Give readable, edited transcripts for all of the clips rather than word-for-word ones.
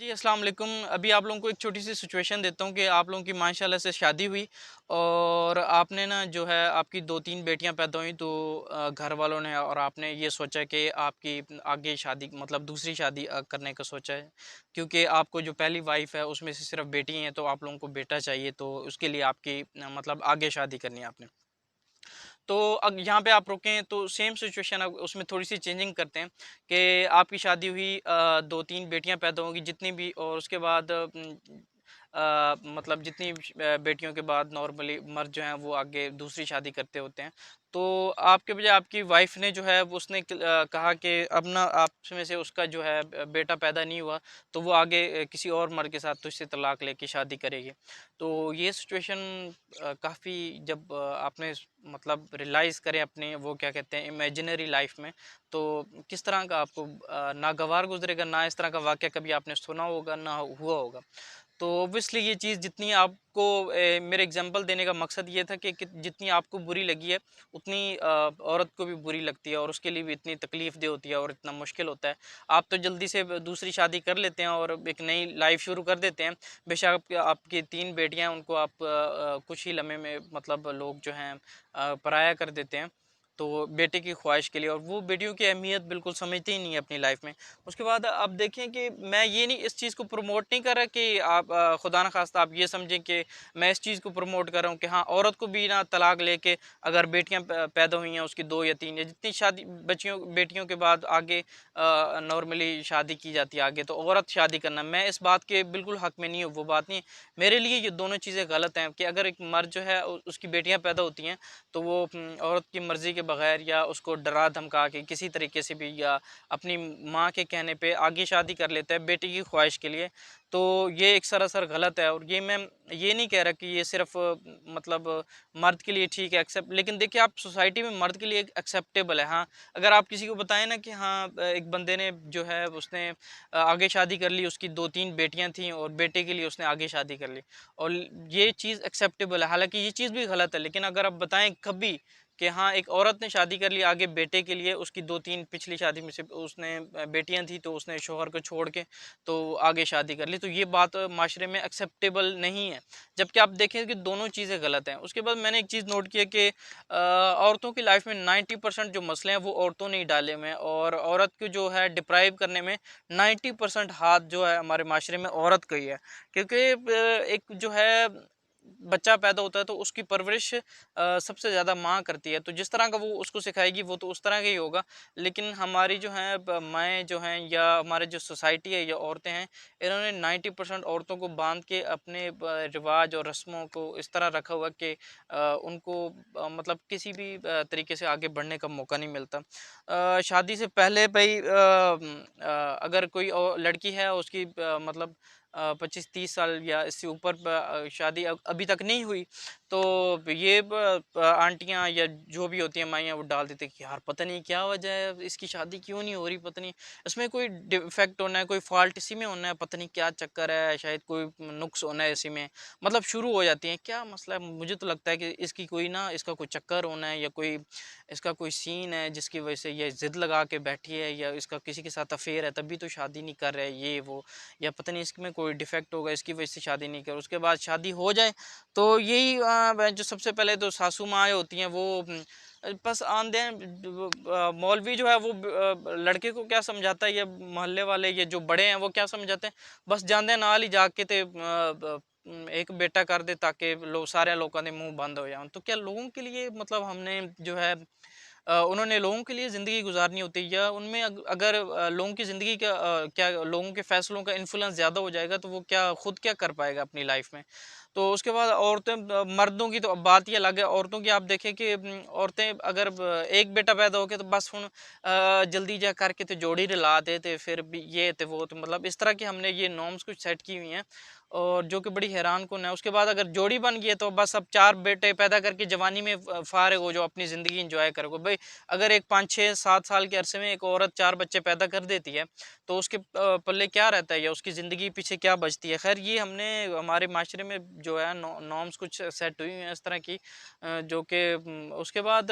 जी, अस्सलाम वालेकुम। अभी आप लोगों को एक छोटी-सी सिचुएशन देता हूँ कि आप लोगों की माशाल्लाह से शादी हुई और आपने ना जो है आपकी 2-3 बेटियाँ पैदा हुईं तो घर वालों ने और आपने ये सोचा कि आपकी आगे शादी मतलब दूसरी शादी करने का सोचा है। क्योंकि आपको जो पहली वाइफ़ है उसमें से सिर्फ़ बेटी हैं तो आप लोगों को बेटा चाहिए तो उसके लिए आपकी मतलब आगे शादी करनी है आपने। तो अब यहाँ पे आप रुकें तो सेम सिचुएशन अब उसमें थोड़ी-सी चेंजिंग करते हैं कि आपकी शादी हुई 2-3 बेटियाँ पैदा होंगी जितनी भी और उसके बाद मतलब जितनी बेटियों के बाद नॉर्मली मर्द जो हैं वो आगे दूसरी शादी करते होते हैं। तो आपके बजाय आपकी वाइफ़ ने जो है वो उसने कहा कि अब ना आप में से उसका जो है बेटा पैदा नहीं हुआ तो वो आगे किसी और मर्द के साथ तुझसे तलाक लेके शादी करेगी। तो ये सिचुएशन काफ़ी जब आपने मतलब रियलाइज़ करें अपने वो क्या कहते हैं इमेजिनरी लाइफ में, तो किस तरह का आपको नागवार गुज़रेगा, ना इस तरह का वाक़या कभी आपने सुना होगा, ना हुआ होगा। तो ऑब्वियसली ये चीज़ जितनी आपको मेरे एग्ज़ाम्पल देने का मकसद ये था कि जितनी आपको बुरी लगी है, उतनी औरत को भी बुरी लगती है और उसके लिए भी इतनी तकलीफ़देह होती है और इतना मुश्किल होता है। आप तो जल्दी से दूसरी शादी कर लेते हैं और एक नई लाइफ़ शुरू कर देते हैं। बेशक आपकी 3 बेटियाँ हैं, उनको आप कुछ ही लम्हे में मतलब लोग जो हैं पराया कर देते हैं। तो बेटे की ख़्वाहिश के लिए और वो बेटियों की अहमियत बिल्कुल समझते ही नहीं है अपनी लाइफ़ में। उसके बाद आप देखें कि मैं ये नहीं इस चीज़ को प्रमोट नहीं कर रहा कि आप खुदा न ख़ास्ता आप ये समझें कि मैं इस चीज़ को प्रमोट कर रहा हूँ कि हाँ, औरत को भी ना तलाक लेके अगर बेटियाँ पैदा हुई हैं उसकी 2 या 3 या जितनी शादी बच्चियों बेटियों के बाद आगे नॉर्मली शादी की जाती है आगे तो औरत शादी करना मैं इस बात के बिल्कुल हक़ में नहीं हूँ, वो बात नहीं। मेरे लिए ये दोनों चीज़ें गलत हैं कि अगर एक मर्द जो है उसकी बेटियाँ पैदा होती हैं तो वो औरत की मर्ज़ी के बगैर या उसको डरा धमका के किसी तरीके से भी या अपनी माँ के कहने पे आगे शादी कर लेता है बेटी की ख्वाहिश के लिए। तो ये एक सरासर गलत है और ये मैं ये नहीं कह रहा कि ये सिर्फ़ मतलब मर्द के लिए ठीक है एक्सेप्ट लेकिन देखिए आप सोसाइटी में मर्द के लिए एक्सेप्टेबल है। हाँ, अगर आप किसी को बताएँ ना कि हाँ एक बंदे ने जो है उसने आगे शादी कर ली, उसकी 2-3 बेटियाँ थीं और बेटे के लिए उसने आगे शादी कर ली और ये चीज़ एक्सेप्टेबल है। हालाँकि ये चीज़ भी गलत है लेकिन अगर आप बताएँ कभी कि हाँ, एक औरत ने शादी कर ली आगे बेटे के लिए, उसकी 2-3 पिछली शादी में से उसने बेटियाँ थी तो उसने शौहर को छोड़ के तो आगे शादी कर ली, तो ये बात माशरे में एक्सेप्टेबल नहीं है। जबकि आप देखें कि दोनों चीज़ें गलत हैं। उसके बाद मैंने एक चीज़ नोट किया कि औरतों की लाइफ में 90% जो मसले हैं वो औरतों ने ही डाले हुए हैं और औरत को जो है डिप्राइव करने में 90% हाथ जो है हमारे माशरे में औरत का ही है। क्योंकि एक जो है बच्चा पैदा होता है तो उसकी परवरिश सबसे ज़्यादा माँ करती है, तो जिस तरह का वो उसको सिखाएगी वो तो उस तरह का ही होगा। लेकिन हमारी जो हैं माएँ जो हैं या हमारे जो सोसाइटी है या औरतें हैं, इन्होंने 90% औरतों को बाँध के अपने रिवाज और रस्मों को इस तरह रखा हुआ कि उनको मतलब किसी भी तरीके से आगे बढ़ने का मौका नहीं मिलता। शादी से पहले भई अगर कोई लड़की है उसकी मतलब 25-30 साल या इससे ऊपर शादी अभी तक नहीं हुई, तो ये आंटियाँ या जो भी होती हैं माइयाँ वो डाल देते हैं कि यार पता नहीं क्या वजह है, इसकी शादी क्यों नहीं हो रही, पता नहीं इसमें कोई डिफेक्ट होना है, कोई फॉल्ट इसी में होना है, पता नहीं क्या चक्कर है, शायद कोई नुक्स होना है इसी में। मतलब शुरू हो जाती हैं, क्या मसला है? मुझे तो लगता है कि इसकी कोई ना इसका कोई चक्कर होना है या कोई इसका कोई सीन है जिसकी वजह से ये ज़िद लगा के बैठी है या इसका किसी के साथ अफेयर है तभी तो शादी नहीं कर रहा है ये वो या पता नहीं इसमें कोई डिफेक्ट होगा इसकी वजह से शादी नहीं कर उसके बाद शादी हो जाए तो यही जो सबसे पहले तो सासू माँ होती हैं वो बस आंदे मौलवी जो है वो लड़के को क्या समझाता है ये मोहल्ले वाले ये जो बड़े हैं वो क्या समझाते हैं बस जांदे नाल ही जाके ते एक बेटा कर दे ताकि लोग सारे लोगों के मुंह बंद हो जाए तो क्या लोगों के लिए मतलब हमने जो है उन्होंने लोगों के लिए ज़िंदगी गुज़ारनी होती है या उनमें अगर लोगों की ज़िंदगी का क्या लोगों के फ़ैसलों का इन्फ्लुएंस ज़्यादा हो जाएगा तो वो क्या खुद क्या कर पाएगा अपनी लाइफ में। तो उसके बाद औरतें मर्दों की तो अब बात ही अलग है। औरतों की आप देखें कि औरतें अगर एक बेटा पैदा हो गया तो बस हुन जल्दी जा करके तो जोड़ी रला दे ते फिर भी ये ते वो तो मतलब इस तरह की हमने ये नॉर्म्स कुछ सेट की हुई हैं और जो कि बड़ी हैरान-कुन है। उसके बाद अगर जोड़ी बन गई है तो बस अब 4 बेटे पैदा करके जवानी में फारिग हो जाओ, अपनी ज़िंदगी एन्जॉय करो। भई अगर एक 5, 6, 7 साल के अरसे में एक औरत 4 बच्चे पैदा कर देती है, तो उसके पल्ले क्या रहता है या उसकी ज़िंदगी पीछे क्या बचती है? ख़ैर ये हमने हमारे माशरे में जो है नॉर्म्स कुछ सेट हुई हैं इस तरह की, जो कि उसके बाद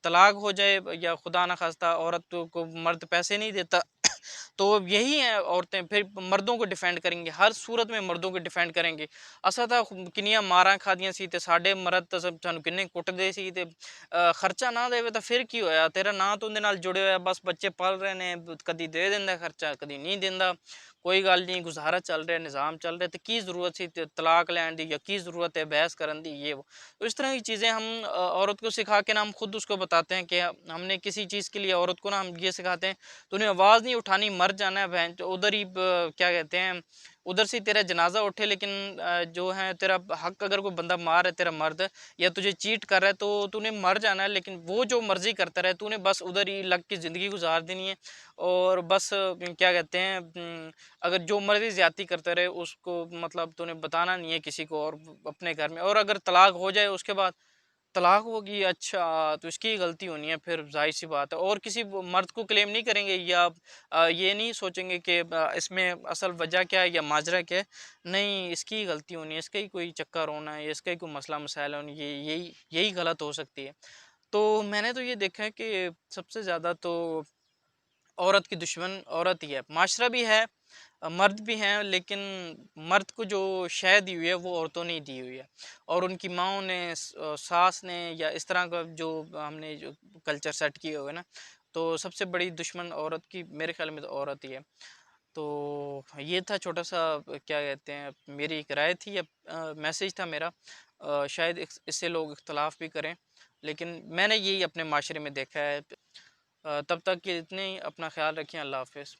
तलाक हो जाए या खुदा न खास्ता औरत को मर्द पैसे नहीं देता तो यही है, औरतें फिर मर्दों को डिफेंड करेंगी, हर सूरत में मर्दों को डिफेंड करेंगी। असा था किनिया मारा खादियां सी ते साडे मरद तो सब सानू किन्ने कुटदे सी ते खर्चा ना देवे तो फिर की होया, तेरा ना तो उहदे नाल जुड़े होया, बस बच्चे पल रहे ने, कदी दे दिंदा खर्चा कदी नहीं दिंदा, कोई गल नहीं, गुजारा चल रहा है, निज़ाम चल रहा है, तो की ज़रूरत सी तलाक लैन दी या की ज़रूरत है बहस करन दी, ये वो। तो इस तरह की चीज़ें हम औरत को सिखा के ना हम खुद उसको बताते हैं कि हमने किसी चीज़ के लिए औरत को ना हम ये सिखाते हैं, तूने आवाज़ नहीं उठानी, मर जाना है बहन, तो उधर ही क्या कहते हैं, उधर से तेरा जनाजा उठे, लेकिन जो है तेरा हक, अगर कोई बंदा मार है तेरा मर्द या तुझे चीट कर रहा है तो तूने मर जाना है, लेकिन वो जो मर्जी करता रहे तूने बस उधर ही लग के ज़िंदगी गुजार देनी है। और बस क्या कहते हैं, अगर जो मर्जी ज्यादती करते रहे उसको मतलब तूने बताना नहीं है किसी को, और अपने घर में, और अगर तलाक हो जाए उसके बाद तलाक होगी, अच्छा तो इसकी ही गलती होनी है, फिर जाहिर सी बात है, और किसी मर्द को क्लेम नहीं करेंगे या ये नहीं सोचेंगे कि इसमें असल वजह क्या है या माजरा क्या है, नहीं इसकी ही गलती होनी है, इसका ही कोई चक्कर होना है, इसका ही कोई मसला मसाइल होना, ये यही यही गलत हो सकती है। तो मैंने तो ये देखा है कि सबसे ज़्यादा तो औरत की दुश्मन औरत ही है, माशरा भी है, मर्द भी हैं, लेकिन मर्द को जो शय दी हुई है वो औरतों ने ही दी हुई है, और उनकी माँओं ने, सास ने, या इस तरह का जो हमने जो कल्चर सेट किए हुए ना, तो सबसे बड़ी दुश्मन औरत की मेरे ख्याल में तो औरत ही है। तो ये था छोटा सा क्या कहते हैं, मेरी एक राय थी या मैसेज था मेरा, शायद इससे लोग इख्तलाफ भी करें, लेकिन मैंने यही अपने माशरे में देखा है। तब तक कि इतने ही, अपना ख्याल रखें, अल्लाह हाफ़िज़।